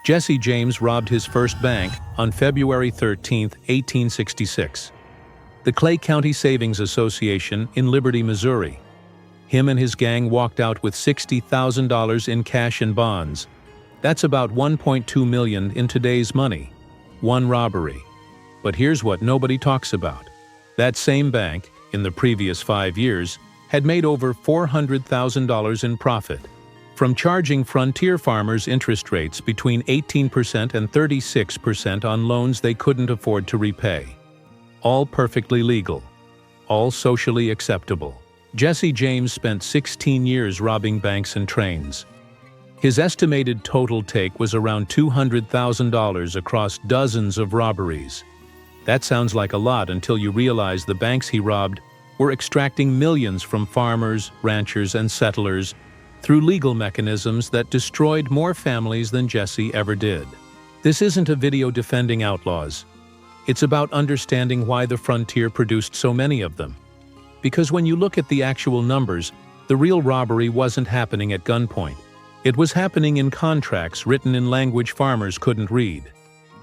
Jesse James robbed his first bank on February 13, 1866. The Clay County Savings Association in Liberty, Missouri. Him and his gang walked out with $60,000 in cash and bonds. That's about $1.2 million in today's money. One robbery. But here's what nobody talks about. That same bank, in the previous 5 years, had made over $400,000 in profit from charging frontier farmers interest rates between 18% and 36% on loans they couldn't afford to repay. All perfectly legal. All socially acceptable. Jesse James spent 16 years robbing banks and trains. His estimated total take was around $200,000 across dozens of robberies. That sounds like a lot until you realize the banks he robbed were extracting millions from farmers, ranchers, and settlers through legal mechanisms that destroyed more families than Jesse ever did. This isn't a video defending outlaws. It's about understanding why the frontier produced so many of them. Because when you look at the actual numbers, the real robbery wasn't happening at gunpoint. It was happening in contracts written in language farmers couldn't read,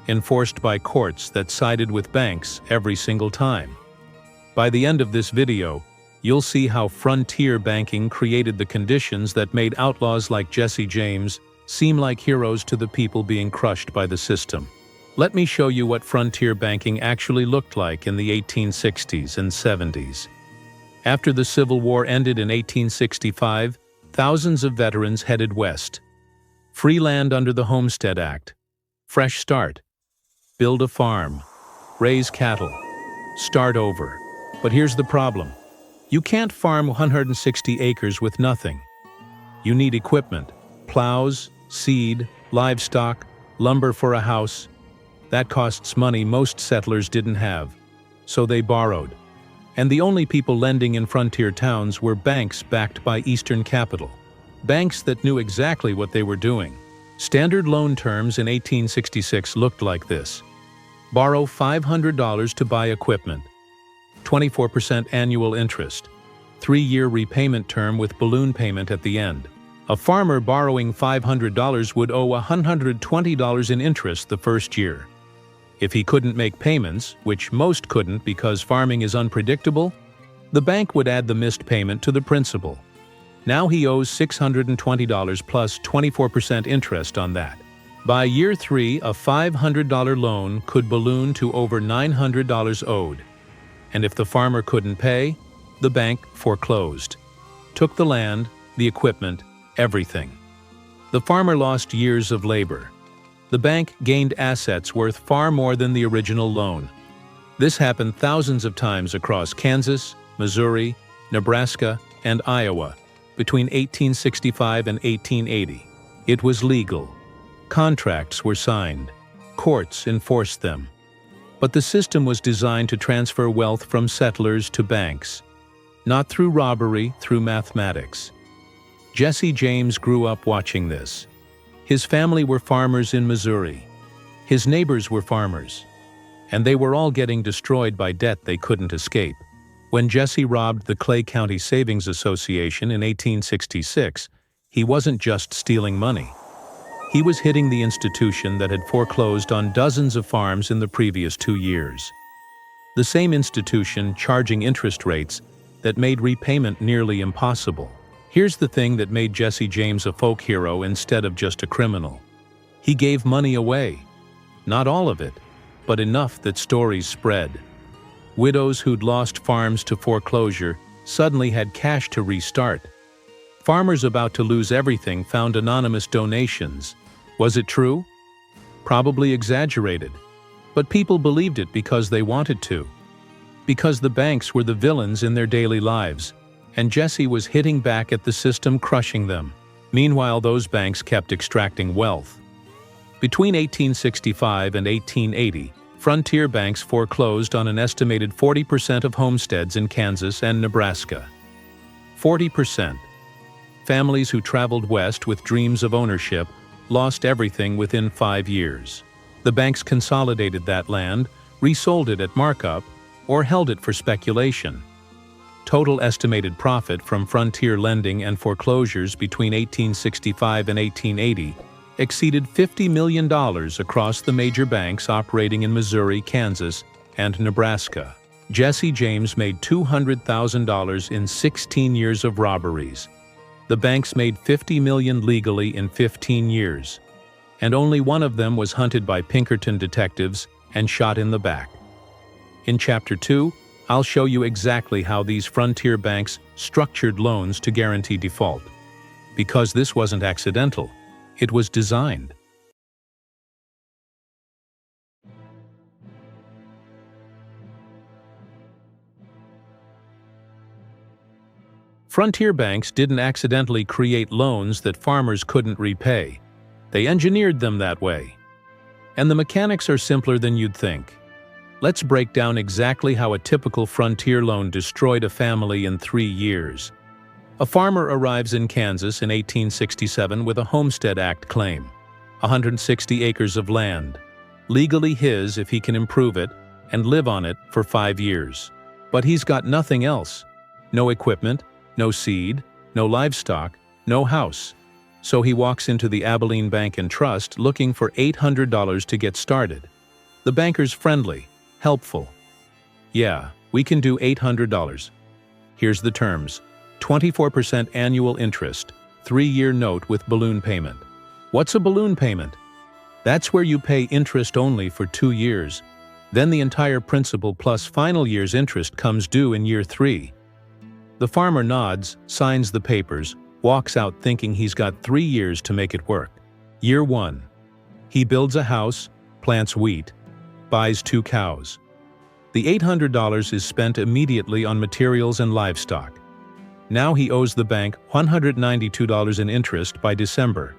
enforced by courts that sided with banks every single time. By the end of this video, you'll see how frontier banking created the conditions that made outlaws like Jesse James seem like heroes to the people being crushed by the system. Let me show you what frontier banking actually looked like in the 1860s and 70s. After the Civil War ended in 1865, thousands of veterans headed west. Free land under the Homestead Act. Fresh start. Build a farm. Raise cattle. Start over. But here's the problem. You can't farm 160 acres with nothing. You need equipment, plows, seed, livestock, lumber for a house. That costs money most settlers didn't have, so they borrowed. And the only people lending in frontier towns were banks backed by Eastern capital. Banks that knew exactly what they were doing. Standard loan terms in 1866 looked like this. Borrow $500 to buy equipment. 24% annual interest, 3-year repayment term with balloon payment at the end. A farmer borrowing $500 would owe $120 in interest the first year. If he couldn't make payments, which most couldn't because farming is unpredictable, the bank would add the missed payment to the principal. Now he owes $620 plus 24% interest on that. By year 3, a $500 loan could balloon to over $900 owed. And if the farmer couldn't pay, the bank foreclosed. Took the land, the equipment, everything. The farmer lost years of labor. The bank gained assets worth far more than the original loan. This happened thousands of times across Kansas, Missouri, Nebraska, and Iowa between 1865 and 1880. It was legal. Contracts were signed. Courts enforced them. But the system was designed to transfer wealth from settlers to banks, not through robbery, through mathematics. Jesse James grew up watching this. His family were farmers in Missouri. His neighbors were farmers. And they were all getting destroyed by debt they couldn't escape. When Jesse robbed the Clay County Savings Association in 1866, he wasn't just stealing money. He was hitting the institution that had foreclosed on dozens of farms in the previous 2 years. The same institution charging interest rates that made repayment nearly impossible. Here's the thing that made Jesse James a folk hero instead of just a criminal. He gave money away. Not all of it, but enough that stories spread. Widows who'd lost farms to foreclosure suddenly had cash to restart. Farmers about to lose everything found anonymous donations. Was it true? Probably exaggerated. But people believed it because they wanted to. Because the banks were the villains in their daily lives, and Jesse was hitting back at the system, crushing them. Meanwhile, those banks kept extracting wealth. Between 1865 and 1880, frontier banks foreclosed on an estimated 40% of homesteads in Kansas and Nebraska. 40%. Families who traveled west with dreams of ownership lost everything within 5 years. The banks consolidated that land, resold it at markup, or held it for speculation. Total estimated profit from frontier lending and foreclosures between 1865 and 1880 exceeded $50 million across the major banks operating in Missouri, Kansas, and Nebraska. Jesse James made $200,000 in 16 years of robberies. The banks made $50 million legally in 15 years. And only one of them was hunted by Pinkerton detectives and shot in the back. In Chapter 2, I'll show you exactly how these frontier banks structured loans to guarantee default. Because this wasn't accidental, it was designed. Frontier banks didn't accidentally create loans that farmers couldn't repay. They engineered them that way. And the mechanics are simpler than you'd think. Let's break down exactly how a typical frontier loan destroyed a family in 3 years. A farmer arrives in Kansas in 1867 with a Homestead Act claim, 160 acres of land, legally his if he can improve it and live on it for 5 years. But he's got nothing else. No equipment, no seed, no livestock, no house. So he walks into the Abilene Bank and Trust looking for $800 to get started. The banker's friendly, helpful. Yeah, we can do $800. Here's the terms. 24% annual interest, 3-year note with balloon payment. What's a balloon payment? That's where you pay interest only for 2 years. Then the entire principal plus final year's interest comes due in year 3. The farmer nods, signs the papers, walks out thinking he's got 3 years to make it work. Year 1. He builds a house, plants wheat, buys 2 cows. The $800 is spent immediately on materials and livestock. Now he owes the bank $192 in interest by December.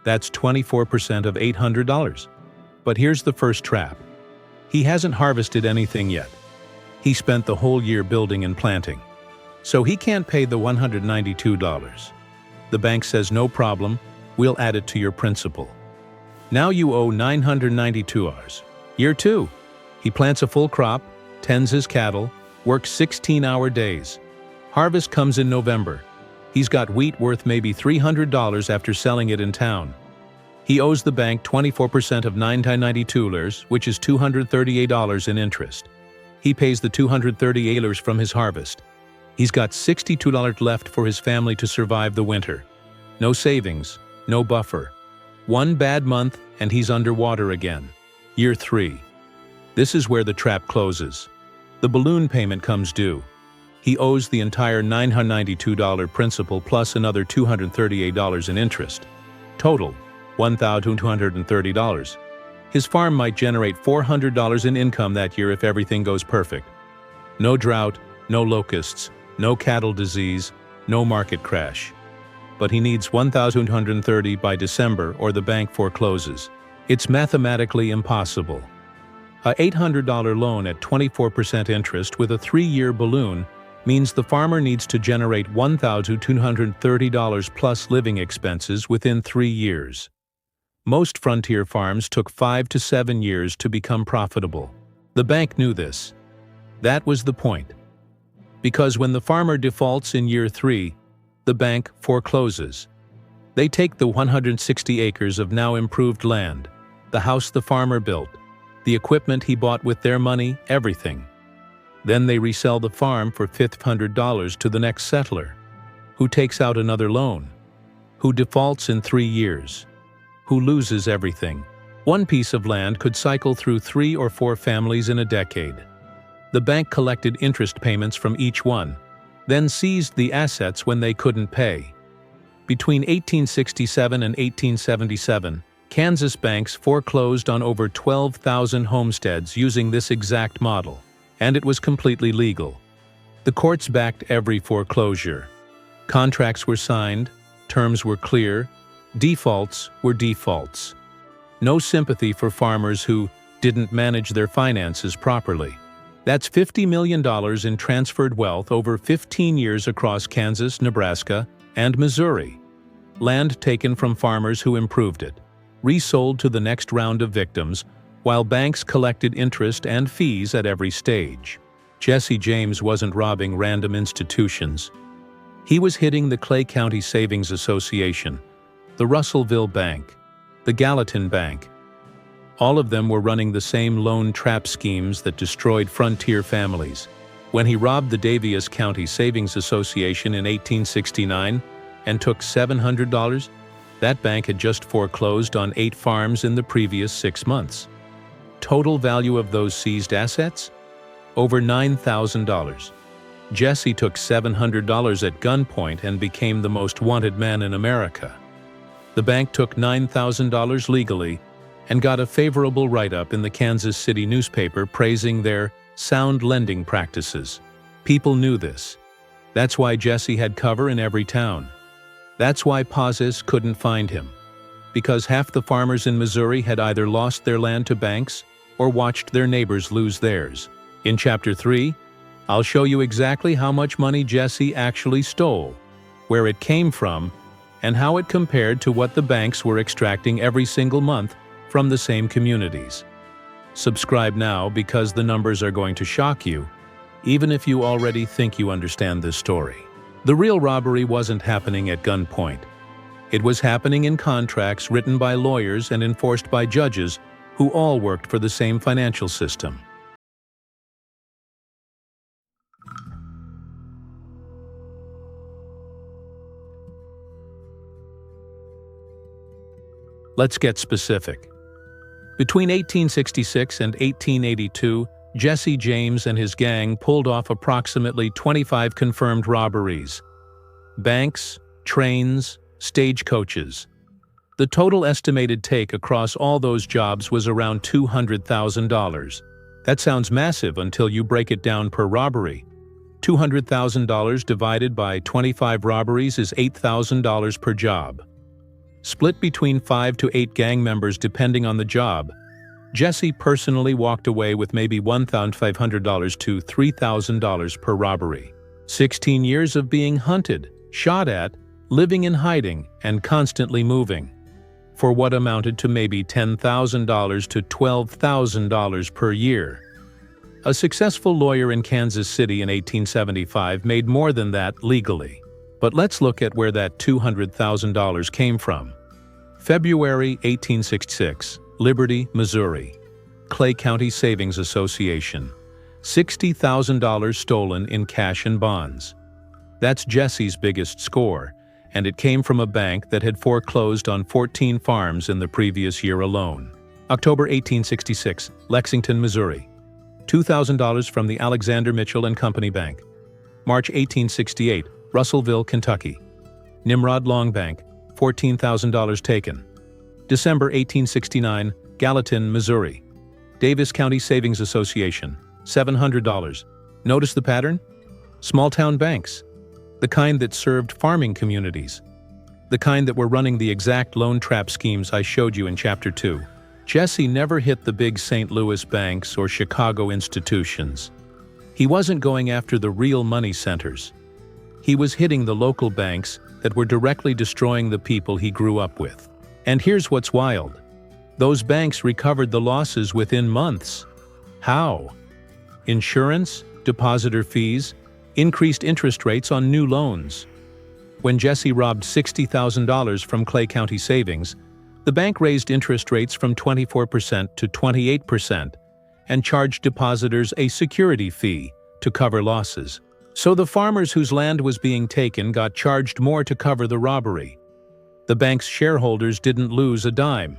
That's 24% of $800. But here's the first trap. He hasn't harvested anything yet. He spent the whole year building and planting. So he can't pay the $192. The bank says no problem, we'll add it to your principal. Now you owe $992. Year 2. He plants a full crop, tends his cattle, works 16-hour days. Harvest comes in November. He's got wheat worth maybe $300 after selling it in town. He owes the bank 24% of $992, which is $238 in interest. He pays the $238 from his harvest. He's got $62 left for his family to survive the winter. No savings, no buffer. One bad month and he's underwater again. Year 3. This is where the trap closes. The balloon payment comes due. He owes the entire $992 principal plus another $238 in interest. Total, $1,230. His farm might generate $400 in income that year if everything goes perfect. No drought, no locusts, no cattle disease, no market crash. But he needs $1,230 by December or the bank forecloses. It's mathematically impossible. A $800 loan at 24% interest with a 3-year balloon means the farmer needs to generate $1,230 plus living expenses within 3 years. Most frontier farms took 5 to 7 years to become profitable. The bank knew this. That was the point. Because when the farmer defaults in year 3, the bank forecloses. They take the 160 acres of now improved land, the house the farmer built, the equipment he bought with their money, everything. Then they resell the farm for $500 to the next settler, who takes out another loan, who defaults in 3 years, who loses everything. One piece of land could cycle through 3 or 4 families in a decade. The bank collected interest payments from each one, then seized the assets when they couldn't pay. Between 1867 and 1877, Kansas banks foreclosed on over 12,000 homesteads using this exact model, and it was completely legal. The courts backed every foreclosure. Contracts were signed, terms were clear, defaults were defaults. No sympathy for farmers who didn't manage their finances properly. That's $50 million in transferred wealth over 15 years across Kansas, Nebraska, and Missouri. Land taken from farmers who improved it, resold to the next round of victims, while banks collected interest and fees at every stage. Jesse James wasn't robbing random institutions. He was hitting the Clay County Savings Association, the Russellville Bank, the Gallatin Bank. All of them were running the same loan trap schemes that destroyed frontier families. When he robbed the Daviess County Savings Association in 1869 and took $700, that bank had just foreclosed on 8 farms in the previous 6 months. Total value of those seized assets? Over $9,000. Jesse took $700 at gunpoint and became the most wanted man in America. The bank took $9,000 legally and got a favorable write-up in the Kansas City newspaper praising their sound lending practices. People knew this. That's why Jesse had cover in every town. That's why Pazes couldn't find him. Because half the farmers in Missouri had either lost their land to banks or watched their neighbors lose theirs. In Chapter 3, I'll show you exactly how much money Jesse actually stole, where it came from, and how it compared to what the banks were extracting every single month from the same communities. Subscribe now because the numbers are going to shock you, even if you already think you understand this story. The real robbery wasn't happening at gunpoint. It was happening in contracts written by lawyers and enforced by judges who all worked for the same financial system. Let's get specific. Between 1866 and 1882, Jesse James and his gang pulled off approximately 25 confirmed robberies. Banks, trains, stagecoaches. The total estimated take across all those jobs was around $200,000. That sounds massive until you break it down per robbery. $200,000 divided by 25 robberies is $8,000 per job. Split between 5 to 8 gang members depending on the job, Jesse personally walked away with maybe $1,500 to $3,000 per robbery. 16 years of being hunted, shot at, living in hiding, and constantly moving, for what amounted to maybe $10,000 to $12,000 per year. A successful lawyer in Kansas City in 1875 made more than that legally. But let's look at where that $200,000 came from. February 1866, Liberty, Missouri. Clay County Savings Association. $60,000 stolen in cash and bonds. That's Jesse's biggest score, and it came from a bank that had foreclosed on 14 farms in the previous year alone. October 1866, Lexington, Missouri. $2,000 from the Alexander Mitchell and Company Bank. March 1868, Russellville, Kentucky. Nimrod Long Bank, $14,000 taken. December 1869, Gallatin, Missouri. Daviess County Savings Association, $700. Notice the pattern? Small-town banks. The kind that served farming communities. The kind that were running the exact loan trap schemes I showed you in Chapter 2. Jesse never hit the big St. Louis banks or Chicago institutions. He wasn't going after the real money centers. He was hitting the local banks that were directly destroying the people he grew up with. And here's what's wild. Those banks recovered the losses within months. How? Insurance, depositor fees, increased interest rates on new loans. When Jesse robbed $60,000 from Clay County Savings, the bank raised interest rates from 24% to 28% and charged depositors a security fee to cover losses. So the farmers whose land was being taken got charged more to cover the robbery. The bank's shareholders didn't lose a dime.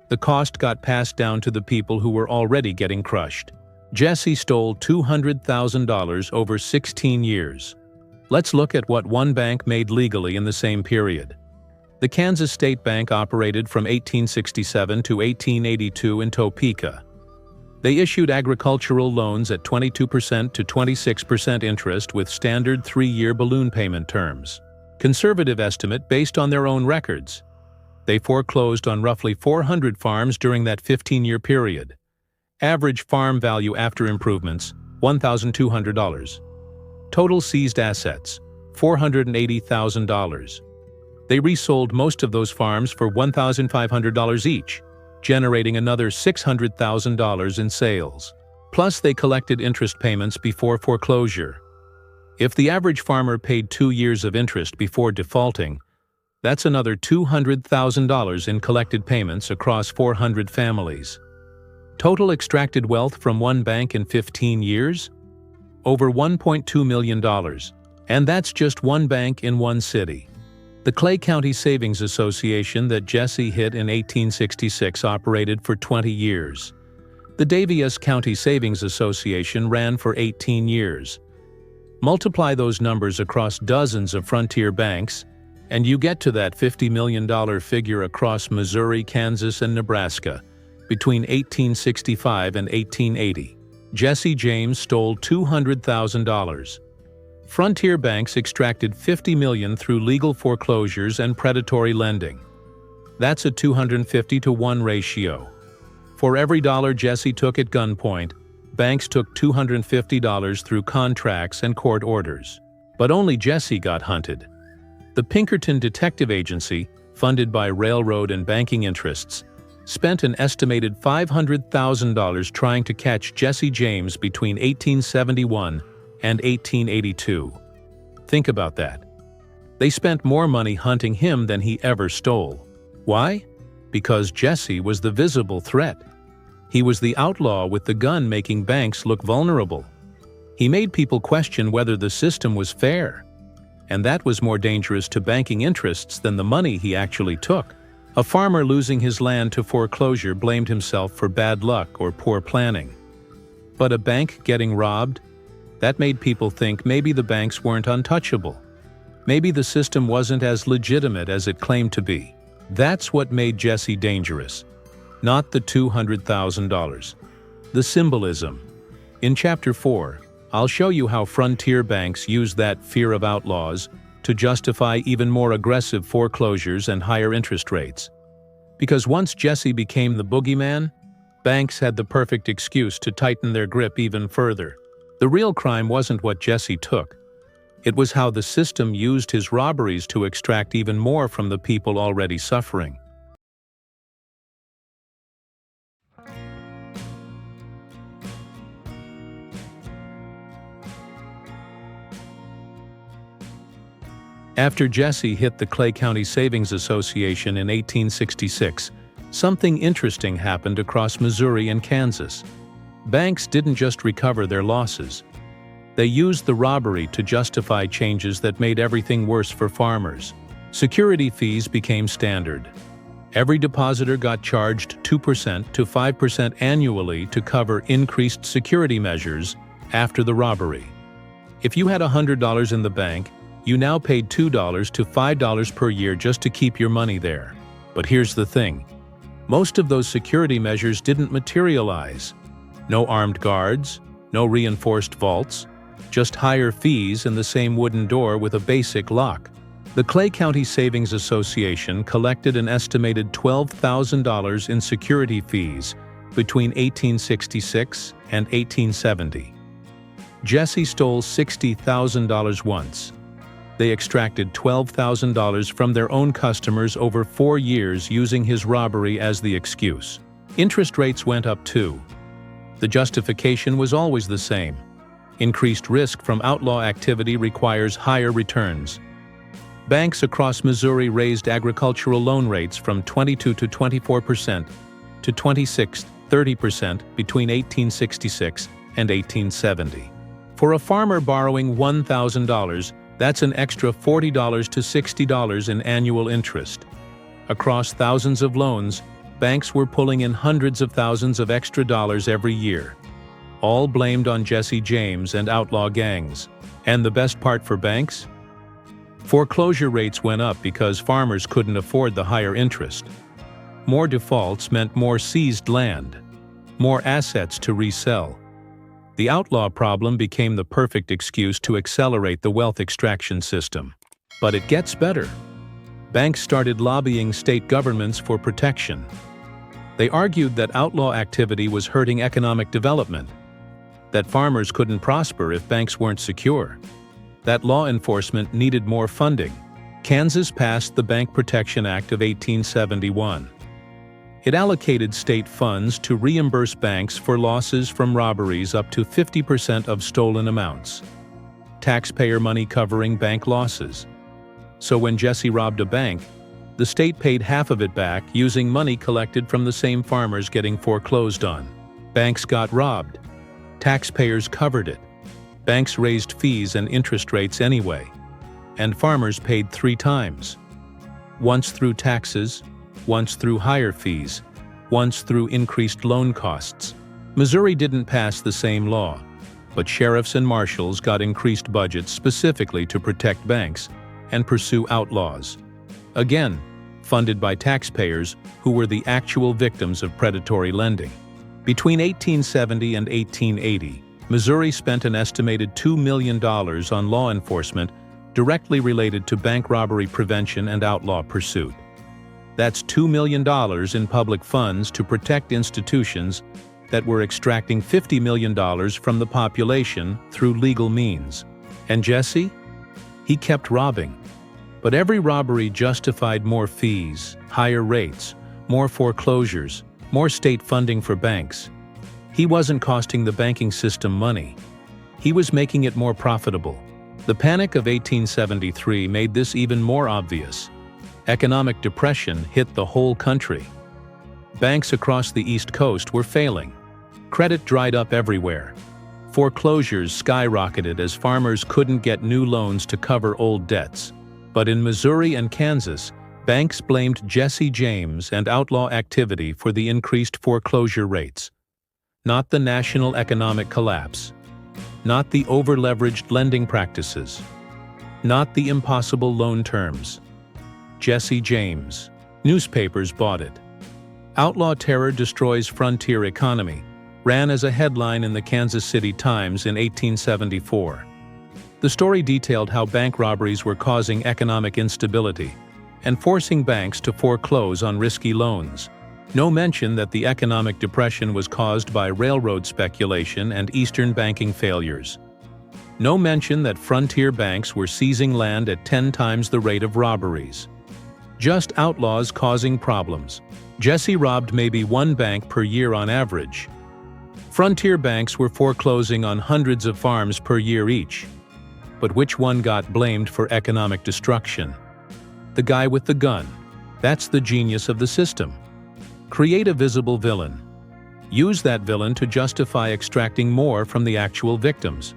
The cost got passed down to the people who were already getting crushed. Jesse stole $200,000 over 16 years. Let's look at what one bank made legally in the same period. The Kansas State Bank operated from 1867 to 1882 in Topeka. They issued agricultural loans at 22% to 26% interest with standard 3-year balloon payment terms. Conservative estimate based on their own records. They foreclosed on roughly 400 farms during that 15-year period. Average farm value after improvements, $1,200. Total seized assets, $480,000. They resold most of those farms for $1,500 each, generating another $600,000 in sales. Plus, they collected interest payments before foreclosure. If the average farmer paid 2 years of interest before defaulting, That's another $200,000 in collected payments across 400 families. Total extracted wealth from one bank in 15 years? Over $1.2 million. And that's just one bank in one city. The Clay County Savings Association that Jesse hit in 1866 operated for 20 years. The Daviess County Savings Association ran for 18 years. Multiply those numbers across dozens of frontier banks, and you get to that $50 million figure across Missouri, Kansas, and Nebraska between 1865 and 1880. Jesse James stole $200,000. Frontier banks extracted $50 million through legal foreclosures and predatory lending. That's a 250-to-1 ratio. For every dollar Jesse took at gunpoint, banks took $250 through contracts and court orders. But only Jesse got hunted. The Pinkerton Detective Agency, funded by railroad and banking interests, spent an estimated $500,000 trying to catch Jesse James between 1871 and 1882. Think about that. They spent more money hunting him than he ever stole. Why? Because Jesse was the visible threat. He was the outlaw with the gun making banks look vulnerable. He made people question whether the system was fair. And that was more dangerous to banking interests than the money he actually took. A farmer losing his land to foreclosure blamed himself for bad luck or poor planning. But a bank getting robbed? That made people think maybe the banks weren't untouchable. Maybe the system wasn't as legitimate as it claimed to be. That's what made Jesse dangerous, not the $200,000. The symbolism. In Chapter 4, I'll show you how frontier banks use that fear of outlaws to justify even more aggressive foreclosures and higher interest rates. Because once Jesse became the boogeyman, banks had the perfect excuse to tighten their grip even further. The real crime wasn't what Jesse took. It was how the system used his robberies to extract even more from the people already suffering. After Jesse hit the Clay County Savings Association in 1866, something interesting happened across Missouri and Kansas. Banks didn't just recover their losses. They used the robbery to justify changes that made everything worse for farmers. Security fees became standard. Every depositor got charged 2% to 5% annually to cover increased security measures after the robbery. If you had $100 in the bank, you now paid $2 to $5 per year just to keep your money there. But here's the thing. Most of those security measures didn't materialize. No armed guards, no reinforced vaults, just higher fees and the same wooden door with a basic lock. The Clay County Savings Association collected an estimated $12,000 in security fees between 1866 and 1870. Jesse stole $60,000 once. They extracted $12,000 from their own customers over 4 years using his robbery as the excuse. Interest rates went up too. The justification was always the same. Increased risk from outlaw activity requires higher returns. Banks across Missouri raised agricultural loan rates from 22 to 24% to 26-30% between 1866 and 1870. For a farmer borrowing $1,000, that's an extra $40 to $60 in annual interest. Across thousands of loans, banks were pulling in hundreds of thousands of extra dollars every year, all blamed on Jesse James and outlaw gangs. And the best part for banks? Foreclosure rates went up because farmers couldn't afford the higher interest. More defaults meant more seized land, more assets to resell. The outlaw problem became the perfect excuse to accelerate the wealth extraction system. But it gets better. Banks started lobbying state governments for protection. They argued that outlaw activity was hurting economic development, that farmers couldn't prosper if banks weren't secure, that law enforcement needed more funding. Kansas passed the Bank Protection Act of 1871. It allocated state funds to reimburse banks for losses from robberies up to 50% of stolen amounts. Taxpayer money covering bank losses. So when Jesse robbed a bank, the state paid half of it back using money collected from the same farmers getting foreclosed on. Banks got robbed. Taxpayers covered it. Banks raised fees and interest rates anyway. And farmers paid 3 times. Once through taxes, once through higher fees, once through increased loan costs. Missouri didn't pass the same law, but sheriffs and marshals got increased budgets specifically to protect banks and pursue outlaws. Again, funded by taxpayers who were the actual victims of predatory lending. Between 1870 and 1880, Missouri spent an estimated $2 million on law enforcement directly related to bank robbery prevention and outlaw pursuit. That's $2 million in public funds to protect institutions that were extracting $50 million from the population through legal means. And Jesse? He kept robbing. But every robbery justified more fees, higher rates, more foreclosures, more state funding for banks. He wasn't costing the banking system money. He was making it more profitable. The Panic of 1873 made this even more obvious. Economic depression hit the whole country. Banks across the East Coast were failing. Credit dried up everywhere. Foreclosures skyrocketed as farmers couldn't get new loans to cover old debts. But in Missouri and Kansas, banks blamed Jesse James and outlaw activity for the increased foreclosure rates. Not the national economic collapse. Not the over-leveraged lending practices. Not the impossible loan terms. Jesse James. Newspapers bought it. Outlaw terror destroys frontier economy ran as a headline in the Kansas City Times in 1874. The story detailed how bank robberies were causing economic instability and forcing banks to foreclose on risky loans. No mention that the economic depression was caused by railroad speculation and Eastern banking failures. No mention that frontier banks were seizing land at 10 times the rate of robberies. Just outlaws causing problems. Jesse robbed maybe 1 bank per year on average. Frontier banks were foreclosing on hundreds of farms per year each. But which one got blamed for economic destruction? The guy with the gun. That's the genius of the system. Create a visible villain. Use that villain to justify extracting more from the actual victims.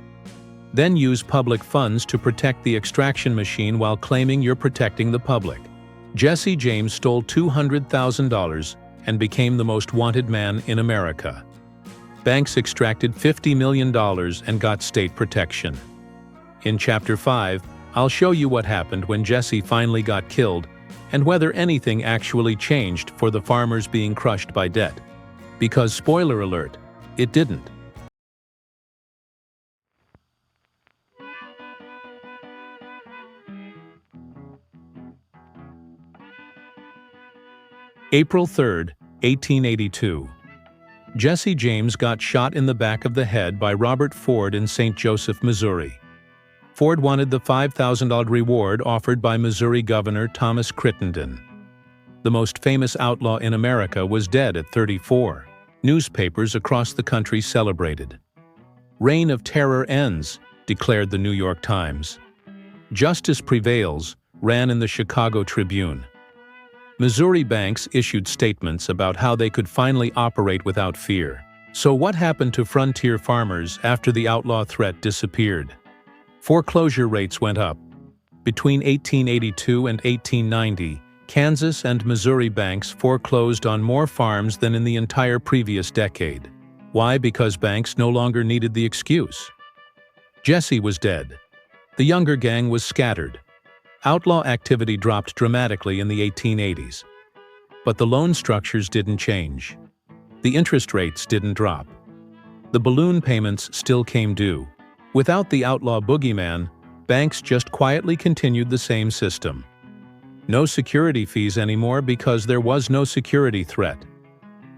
Then use public funds to protect the extraction machine while claiming you're protecting the public. Jesse James stole $200,000 and became the most wanted man in America. Banks extracted $50 million and got state protection. In Chapter 5, I'll show you what happened when Jesse finally got killed and whether anything actually changed for the farmers being crushed by debt. Because, spoiler alert, it didn't. April 3, 1882. Jesse James got shot in the back of the head by Robert Ford in St. Joseph, Missouri. Ford wanted the $5,000 reward offered by Missouri Governor Thomas Crittenden. The most famous outlaw in America was dead at 34. Newspapers across the country celebrated. "Reign of terror ends," declared the New York Times. "Justice prevails," ran in the Chicago Tribune. Missouri banks issued statements about how they could finally operate without fear. So what happened to frontier farmers after the outlaw threat disappeared? Foreclosure rates went up. Between 1882 and 1890, Kansas and Missouri banks foreclosed on more farms than in the entire previous decade. Why? Because banks no longer needed the excuse. Jesse was dead. The younger gang was scattered. Outlaw activity dropped dramatically in the 1880s. But the loan structures didn't change. The interest rates didn't drop. The balloon payments still came due. Without the outlaw boogeyman, banks just quietly continued the same system. No security fees anymore because there was no security threat.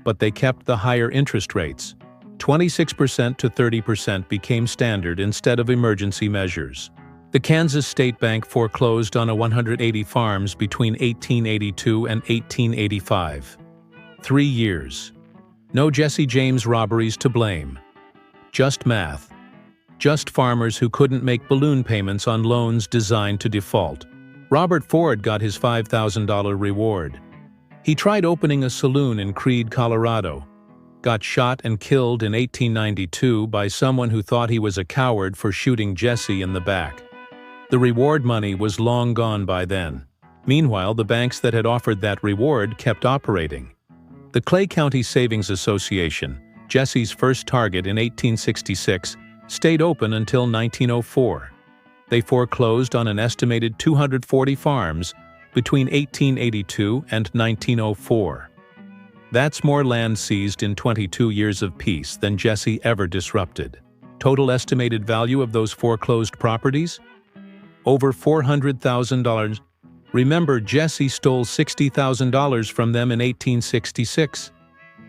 But they kept the higher interest rates. 26% to 30% became standard instead of emergency measures. The Kansas State Bank foreclosed on 180 farms between 1882 and 1885. 3 years. No Jesse James robberies to blame. Just math. Just farmers who couldn't make balloon payments on loans designed to default. Robert Ford got his $5,000 reward. He tried opening a saloon in Creede, Colorado, got shot and killed in 1892 by someone who thought he was a coward for shooting Jesse in the back. The reward money was long gone by then. Meanwhile, the banks that had offered that reward kept operating. The Clay County Savings Association, Jesse's first target in 1866, stayed open until 1904. They foreclosed on an estimated 240 farms between 1882 and 1904. That's more land seized in 22 years of peace than Jesse ever disrupted. Total estimated value of those foreclosed properties? Over $400,000. Remember, Jesse stole $60,000 from them in 1866.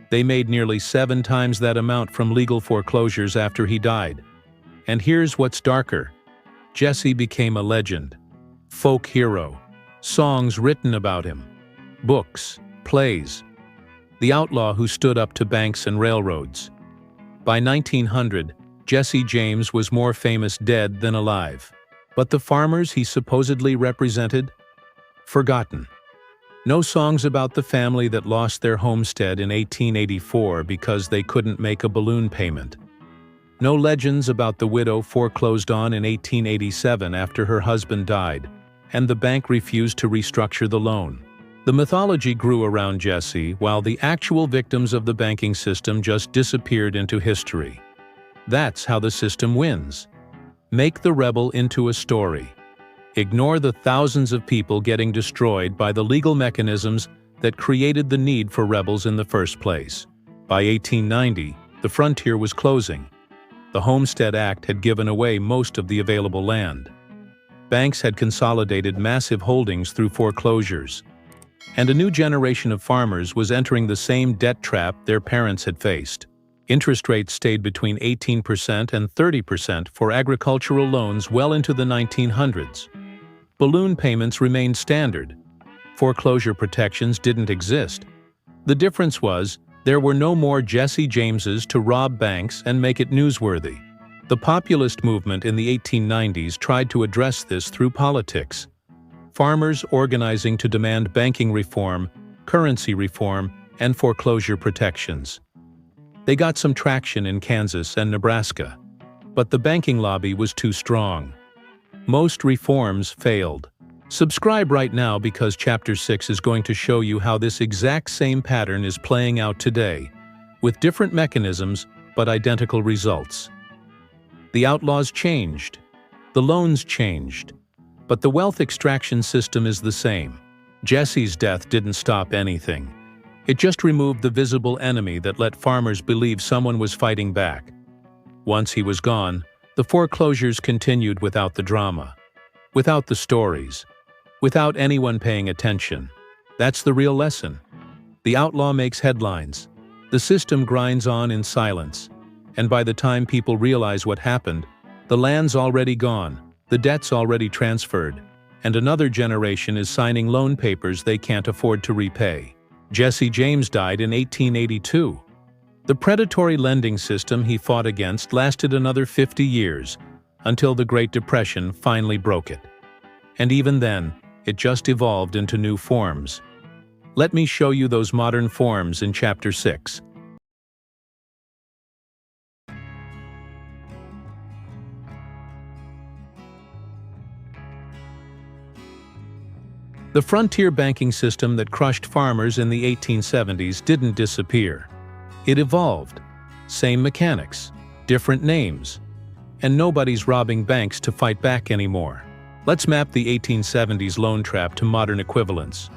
They made nearly 7 times that amount from legal foreclosures after he died. And here's what's darker. Jesse became a legend. Folk hero. Songs written about him. Books, plays. The outlaw who stood up to banks and railroads. By 1900, Jesse James was more famous dead than alive. But the farmers he supposedly represented? Forgotten. No songs about the family that lost their homestead in 1884 because they couldn't make a balloon payment. No legends about the widow foreclosed on in 1887 after her husband died, and the bank refused to restructure the loan. The mythology grew around Jesse, while the actual victims of the banking system just disappeared into history. That's how the system wins. Make the rebel into a story. Ignore the thousands of people getting destroyed by the legal mechanisms that created the need for rebels in the first place. By 1890, the frontier was closing. The Homestead Act had given away most of the available land. Banks had consolidated massive holdings through foreclosures. And a new generation of farmers was entering the same debt trap their parents had faced. Interest rates stayed between 18% and 30% for agricultural loans well into the 1900s. Balloon payments remained standard. Foreclosure protections didn't exist. The difference was, there were no more Jesse Jameses to rob banks and make it newsworthy. The populist movement in the 1890s tried to address this through politics. Farmers organizing to demand banking reform, currency reform, and foreclosure protections. They got some traction in Kansas and Nebraska, but the banking lobby was too strong. Most reforms failed. Subscribe right now because Chapter 6 is going to show you how this exact same pattern is playing out today, with different mechanisms but identical results. The outlaws changed. The loans changed. But the wealth extraction system is the same. Jesse's death didn't stop anything. It just removed the visible enemy that let farmers believe someone was fighting back. Once he was gone, the foreclosures continued without the drama, without the stories, without anyone paying attention. That's the real lesson. The outlaw makes headlines. The system grinds on in silence. And by the time people realize what happened, the land's already gone. The debt's already transferred, and another generation is signing loan papers they can't afford to repay. Jesse James died in 1882. The predatory lending system he fought against lasted another 50 years, until the Great Depression finally broke it. And even then, it just evolved into new forms. Let me show you those modern forms in Chapter 6. The frontier banking system that crushed farmers in the 1870s didn't disappear. It evolved. Same mechanics, different names. And nobody's robbing banks to fight back anymore. Let's map the 1870s loan trap to modern equivalents.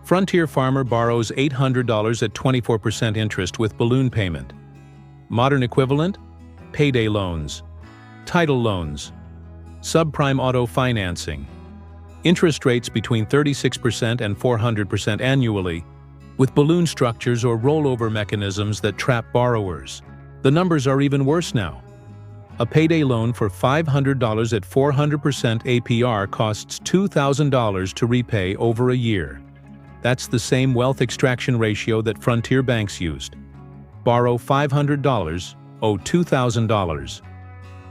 Frontier farmer borrows $800 at 24% interest with balloon payment. Modern equivalent? Payday loans, title loans, subprime auto financing. Interest rates between 36% and 400% annually, with balloon structures or rollover mechanisms that trap borrowers. The numbers are even worse now. A payday loan for $500 at 400% APR costs $2,000 to repay over a year. That's the same wealth extraction ratio that frontier banks used. Borrow $500, owe $2,000.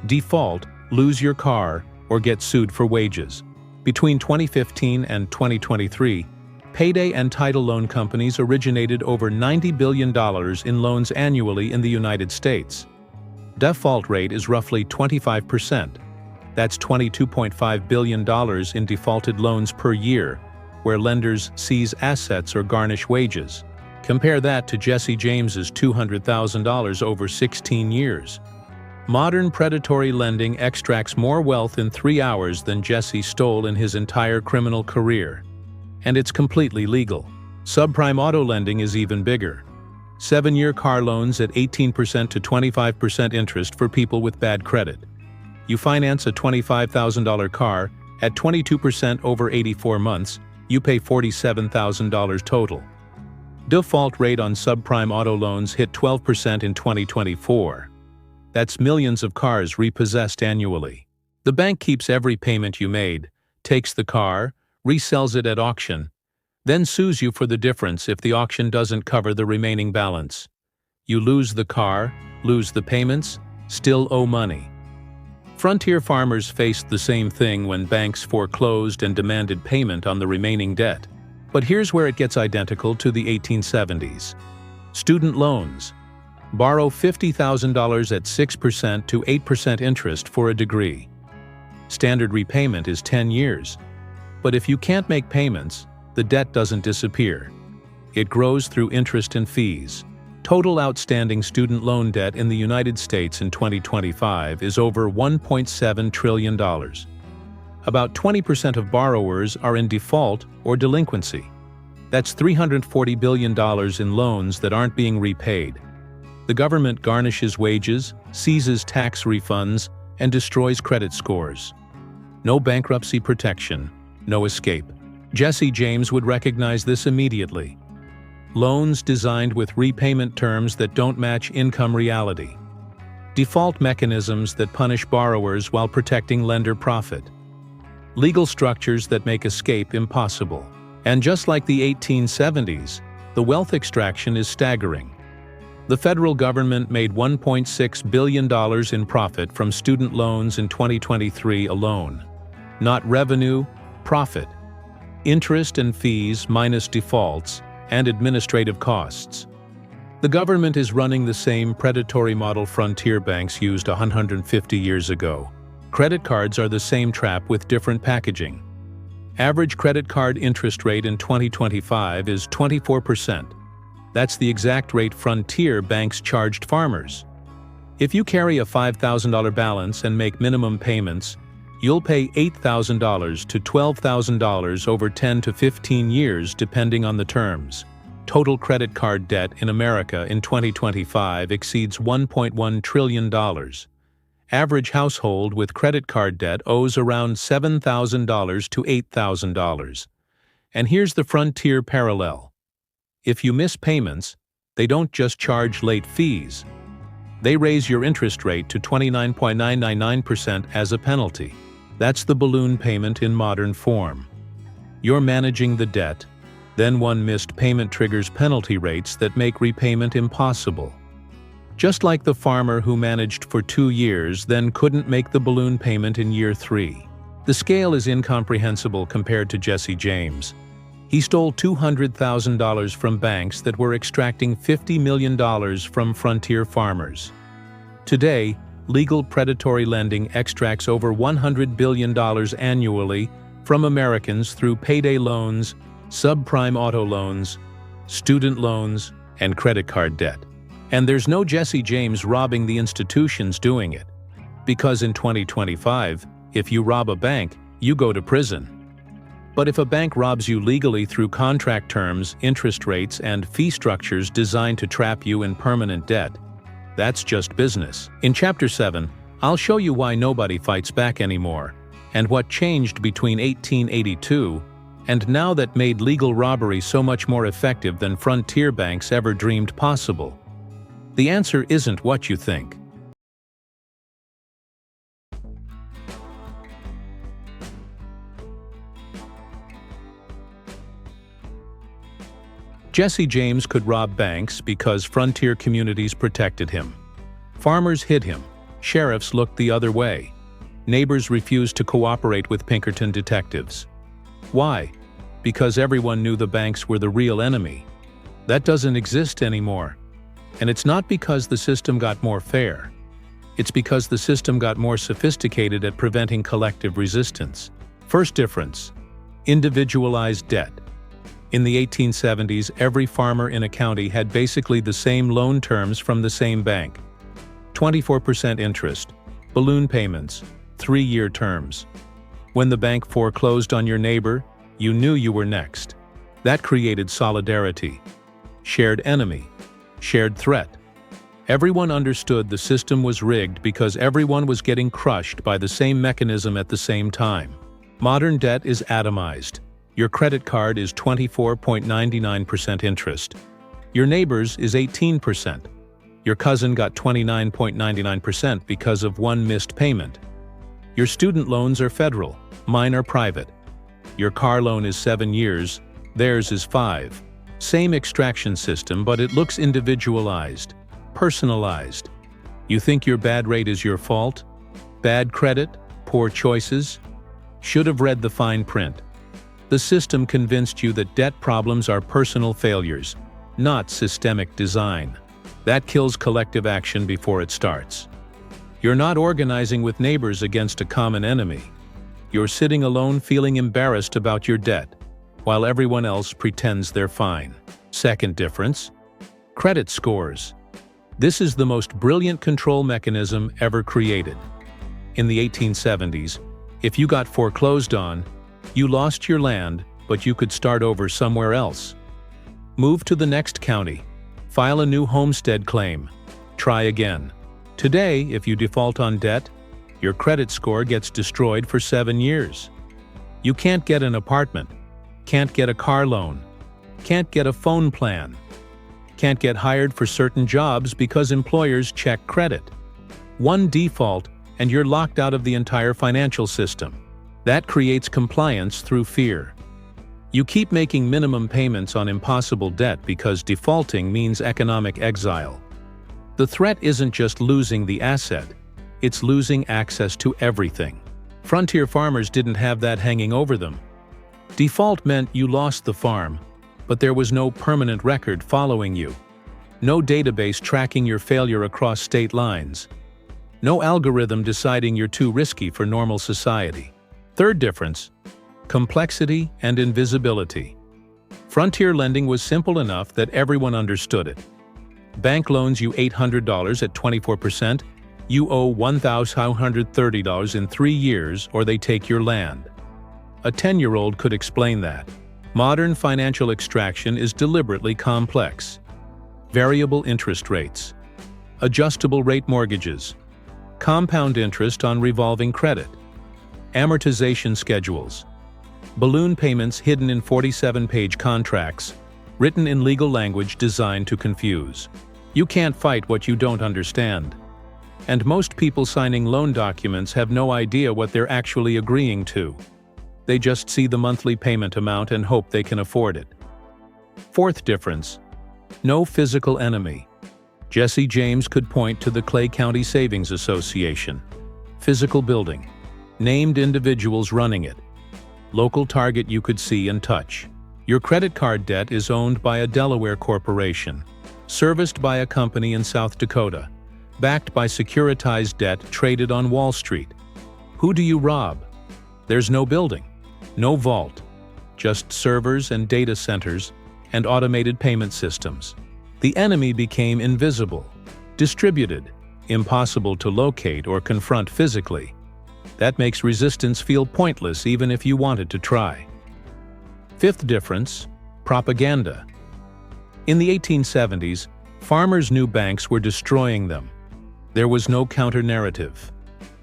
Default, lose your car, or get sued for wages. Between 2015 and 2023, payday and title loan companies originated over $90 billion in loans annually in the United States. Default rate is roughly 25%. That's $22.5 billion in defaulted loans per year, where lenders seize assets or garnish wages. Compare that to Jesse James's $200,000 over 16 years. Modern predatory lending extracts more wealth in 3 hours than Jesse stole in his entire criminal career. And it's completely legal. Subprime auto lending is even bigger. 7-year car loans at 18% to 25% interest for people with bad credit. You finance a $25,000 car at 22% over 84 months, you pay $47,000 total. Default rate on subprime auto loans hit 12% in 2024. That's millions of cars repossessed annually. The bank keeps every payment you made, takes the car, resells it at auction, then sues you for the difference if the auction doesn't cover the remaining balance. You lose the car, lose the payments, still owe money. Frontier farmers faced the same thing when banks foreclosed and demanded payment on the remaining debt. But here's where it gets identical to the 1870s. Student loans. Borrow $50,000 at 6% to 8% interest for a degree. Standard repayment is 10 years. But if you can't make payments, the debt doesn't disappear. It grows through interest and fees. Total outstanding student loan debt in the United States in 2025 is over $1.7 trillion. About 20% of borrowers are in default or delinquency. That's $340 billion in loans that aren't being repaid. The government garnishes wages, seizes tax refunds, and destroys credit scores. No bankruptcy protection, no escape. Jesse James would recognize this immediately. Loans designed with repayment terms that don't match income reality. Default mechanisms that punish borrowers while protecting lender profit. Legal structures that make escape impossible. And just like the 1870s, the wealth extraction is staggering. The federal government made $1.6 billion in profit from student loans in 2023 alone. Not revenue, profit. Interest and fees minus defaults and administrative costs. The government is running the same predatory model frontier banks used 150 years ago. Credit cards are the same trap with different packaging. Average credit card interest rate in 2025 is 24%. That's the exact rate frontier banks charged farmers. If you carry a $5,000 balance and make minimum payments, you'll pay $8,000 to $12,000 over 10 to 15 years depending on the terms. Total credit card debt in America in 2025 exceeds $1.1 trillion. Average household with credit card debt owes around $7,000 to $8,000. And here's the frontier parallel. If you miss payments, they don't just charge late fees. They raise your interest rate to 29.999% as a penalty. That's the balloon payment in modern form. You're managing the debt, then one missed payment triggers penalty rates that make repayment impossible. Just like the farmer who managed for 2 years then couldn't make the balloon payment in year 3. The scale is incomprehensible compared to Jesse James. He stole $200,000 from banks that were extracting $50 million from frontier farmers. Today, legal predatory lending extracts over $100 billion annually from Americans through payday loans, subprime auto loans, student loans, and credit card debt. And there's no Jesse James robbing the institutions doing it. Because in 2025, if you rob a bank, you go to prison. But if a bank robs you legally through contract terms, interest rates, and fee structures designed to trap you in permanent debt, that's just business. In Chapter 7, I'll show you why nobody fights back anymore, and what changed between 1882 and now that made legal robbery so much more effective than frontier banks ever dreamed possible. The answer isn't what you think. Jesse James could rob banks because frontier communities protected him. Farmers hid him. Sheriffs looked the other way. Neighbors refused to cooperate with Pinkerton detectives. Why? Because everyone knew the banks were the real enemy. That doesn't exist anymore. And it's not because the system got more fair. It's because the system got more sophisticated at preventing collective resistance. First difference: individualized debt. In the 1870s, every farmer in a county had basically the same loan terms from the same bank. 24% interest, balloon payments, 3-year terms. When the bank foreclosed on your neighbor, you knew you were next. That created solidarity. Shared enemy. Shared threat. Everyone understood the system was rigged because everyone was getting crushed by the same mechanism at the same time. Modern debt is atomized. Your credit card is 24.99% interest. Your neighbor's is 18%. Your cousin got 29.99% because of one missed payment. Your student loans are federal, mine are private. Your car loan is 7 years, theirs is 5. Same extraction system, but it looks individualized, personalized. You think your bad rate is your fault? Bad credit? Poor choices? Should have read the fine print. The system convinced you that debt problems are personal failures, not systemic design. That kills collective action before it starts. You're not organizing with neighbors against a common enemy. You're sitting alone feeling embarrassed about your debt, while everyone else pretends they're fine. Second difference: credit scores. This is the most brilliant control mechanism ever created. In the 1870s, if you got foreclosed on, you lost your land, but you could start over somewhere else. Move to the next county. File a new homestead claim. Try again. Today, if you default on debt, your credit score gets destroyed for 7 years. You can't get an apartment, can't get a car loan, can't get a phone plan, can't get hired for certain jobs because employers check credit. One default, and you're locked out of the entire financial system. That creates compliance through fear. You keep making minimum payments on impossible debt because defaulting means economic exile. The threat isn't just losing the asset, it's losing access to everything. Frontier farmers didn't have that hanging over them. Default meant you lost the farm, but there was no permanent record following you. No database tracking your failure across state lines. No algorithm deciding you're too risky for normal society. Third difference: complexity and invisibility. Frontier lending was simple enough that everyone understood it. Bank loans you $800 at 24%, you owe $1,530 in 3 years or they take your land. A 10-year-old could explain that. Modern financial extraction is deliberately complex. Variable interest rates, adjustable rate mortgages, compound interest on revolving credit, amortization schedules, balloon payments hidden in 47-page contracts, written in legal language designed to confuse. You can't fight what you don't understand. And most people signing loan documents have no idea what they're actually agreeing to. They just see the monthly payment amount and hope they can afford it. Fourth difference: no physical enemy. Jesse James could point to the Clay County Savings Association. Physical building. Named individuals running it. Local target you could see and touch. Your credit card debt is owned by a Delaware corporation, serviced by a company in South Dakota, backed by securitized debt traded on Wall Street. Who do you rob? There's no building, no vault, just servers and data centers and automated payment systems. The enemy became invisible, distributed, impossible to locate or confront physically. That makes resistance feel pointless even if you wanted to try. Fifth difference: propaganda. In the 1870s, farmers knew banks were destroying them. There was no counter-narrative.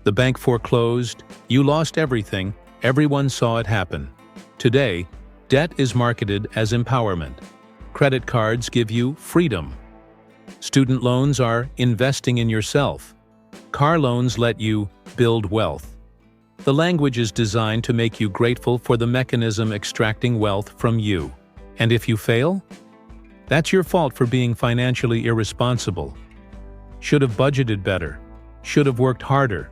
The bank foreclosed, you lost everything, everyone saw it happen. Today, debt is marketed as empowerment. Credit cards give you freedom. Student loans are investing in yourself. Car loans let you build wealth. The language is designed to make you grateful for the mechanism extracting wealth from you. And if you fail, that's your fault for being financially irresponsible. Should have budgeted better. Should have worked harder.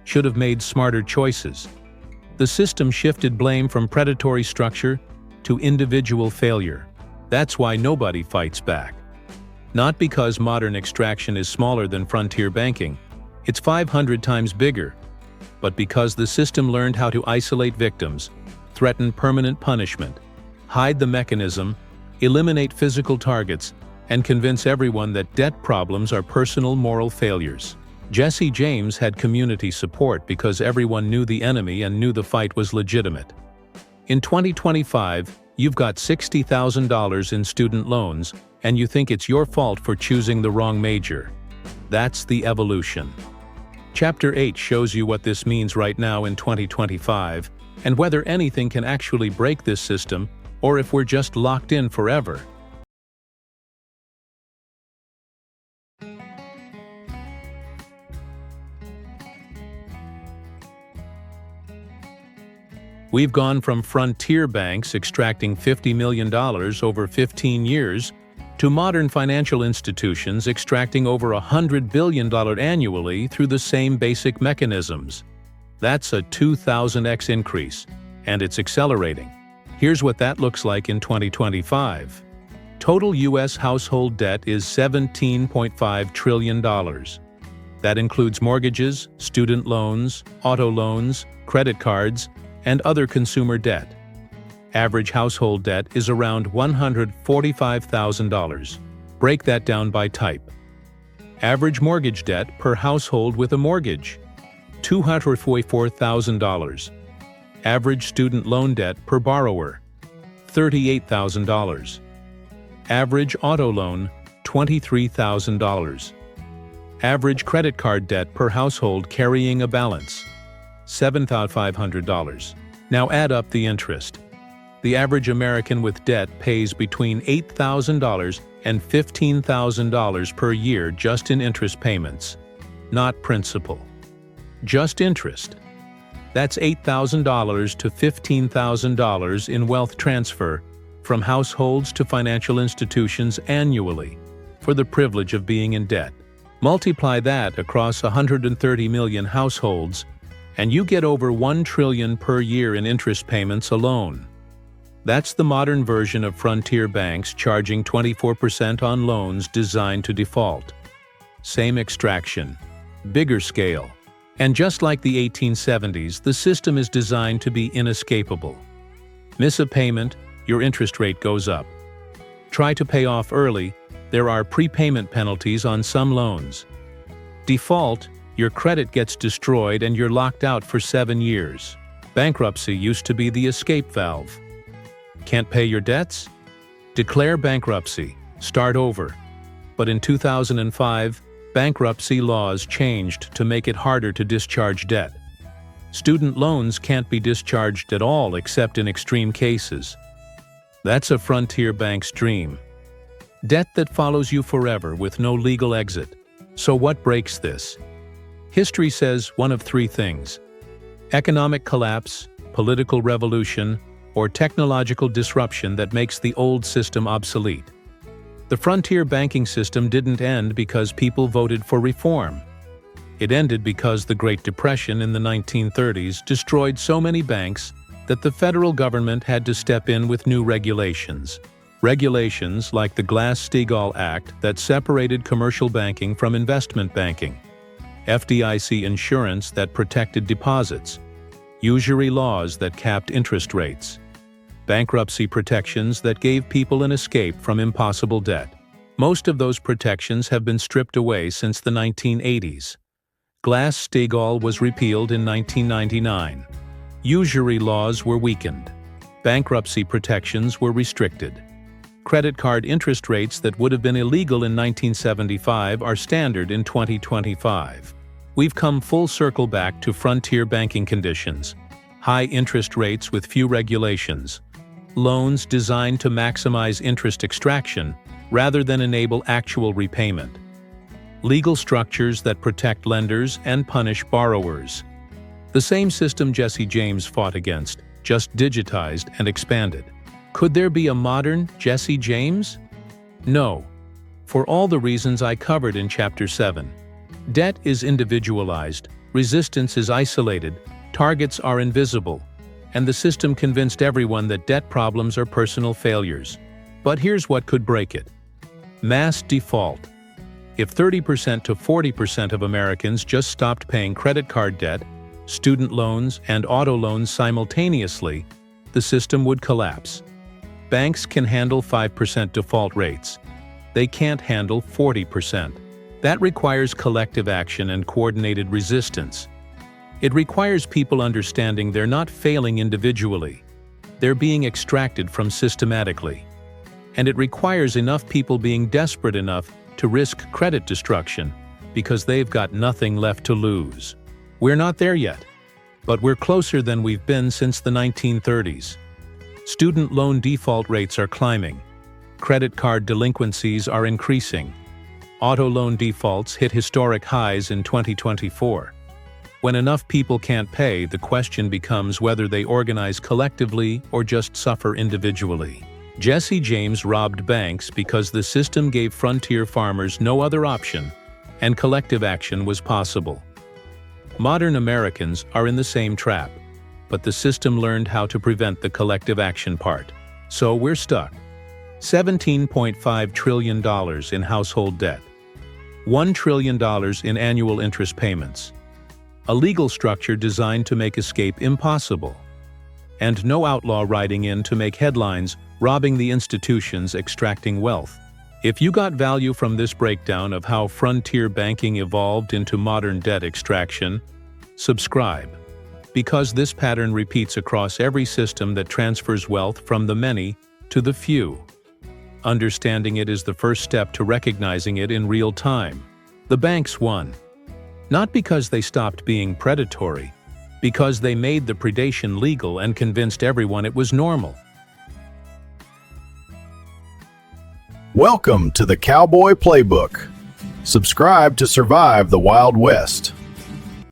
should have made smarter choices. The system shifted blame from predatory structure to individual failure. That's why nobody fights back. Not because modern extraction is smaller than frontier banking, it's 500 times bigger, but because the system learned how to isolate victims, threaten permanent punishment, hide the mechanism, eliminate physical targets, and convince everyone that debt problems are personal moral failures. Jesse James had community support because everyone knew the enemy and knew the fight was legitimate. In 2025, you've got $60,000 in student loans, and you think it's your fault for choosing the wrong major. That's the evolution. Chapter 8 shows you what this means right now in 2025, and whether anything can actually break this system, or if we're just locked in forever. We've gone from frontier banks extracting $50 million over 15 years to modern financial institutions extracting over $100 billion annually through the same basic mechanisms. That's a 2,000x increase, and it's accelerating. Here's what that looks like in 2025. Total U.S. household debt is $17.5 trillion. That includes mortgages, student loans, auto loans, credit cards, and other consumer debt. Average household debt is around $145,000. Break that down by type. Average mortgage debt per household with a mortgage, $244,000. Average student loan debt per borrower, $38,000. Average auto loan, $23,000. Average credit card debt per household carrying a balance, $7,500. Now add up the interest. The average American with debt pays between $8,000 and $15,000 per year just in interest payments, not principal. Just interest. That's $8,000 to $15,000 in wealth transfer from households to financial institutions annually for the privilege of being in debt. Multiply that across 130 million households, and you get over $1 trillion per year in interest payments alone. That's the modern version of frontier banks charging 24% on loans designed to default. Same extraction, bigger scale. And just like the 1870s, the system is designed to be inescapable. Miss a payment, your interest rate goes up. Try to pay off early, there are prepayment penalties on some loans. Default, your credit gets destroyed and you're locked out for 7 years. Bankruptcy used to be the escape valve. Can't pay your debts? Declare bankruptcy. Start over. But in 2005, bankruptcy laws changed to make it harder to discharge debt. Student loans can't be discharged at all except in extreme cases. That's a frontier bank's dream. Debt that follows you forever with no legal exit. So what breaks this? History says one of three things: economic collapse, political revolution, or technological disruption that makes the old system obsolete. The frontier banking system didn't end because people voted for reform. It ended because the Great Depression in the 1930s destroyed so many banks that the federal government had to step in with new regulations. Regulations like the Glass-Steagall Act that separated commercial banking from investment banking, FDIC insurance that protected deposits, usury laws that capped interest rates, bankruptcy protections that gave people an escape from impossible debt. Most of those protections have been stripped away since the 1980s. Glass-Steagall was repealed in 1999. Usury laws were weakened. Bankruptcy protections were restricted. Credit card interest rates that would have been illegal in 1975 are standard in 2025. We've come full circle back to frontier banking conditions. High interest rates with few regulations. Loans designed to maximize interest extraction rather than enable actual repayment. Legal structures that protect lenders and punish borrowers. The same system Jesse James fought against, just digitized and expanded. Could there be a modern Jesse James? No, for all the reasons I covered in Chapter 7. Debt is individualized, Resistance is isolated, targets are invisible, and the system convinced everyone that debt problems are personal failures. But here's what could break it. Mass default. If 30% to 40% of Americans just stopped paying credit card debt, student loans, and auto loans simultaneously, the system would collapse. Banks can handle 5% default rates. They can't handle 40%. That requires collective action and coordinated resistance. It requires people understanding they're not failing individually. They're being extracted from systematically. And it requires enough people being desperate enough to risk credit destruction because they've got nothing left to lose. We're not there yet, but we're closer than we've been since the 1930s. Student loan default rates are climbing. Credit card delinquencies are increasing. Auto loan defaults hit historic highs in 2024. When enough people can't pay, the question becomes whether they organize collectively or just suffer individually. Jesse James robbed banks because the system gave frontier farmers no other option, and collective action was possible. Modern Americans are in the same trap, but the system learned how to prevent the collective action part. So we're stuck. $17.5 trillion in household debt. $1 trillion in annual interest payments. A legal structure designed to make escape impossible. And no outlaw riding in to make headlines, robbing the institutions, extracting wealth. If you got value from this breakdown of how frontier banking evolved into modern debt extraction, subscribe. Because this pattern repeats across every system that transfers wealth from the many to the few. Understanding it is the first step to recognizing it in real time. The banks won. Not because they stopped being predatory, because they made the predation legal and convinced everyone it was normal. Welcome to the Cowboy Playbook. Subscribe to survive the Wild West.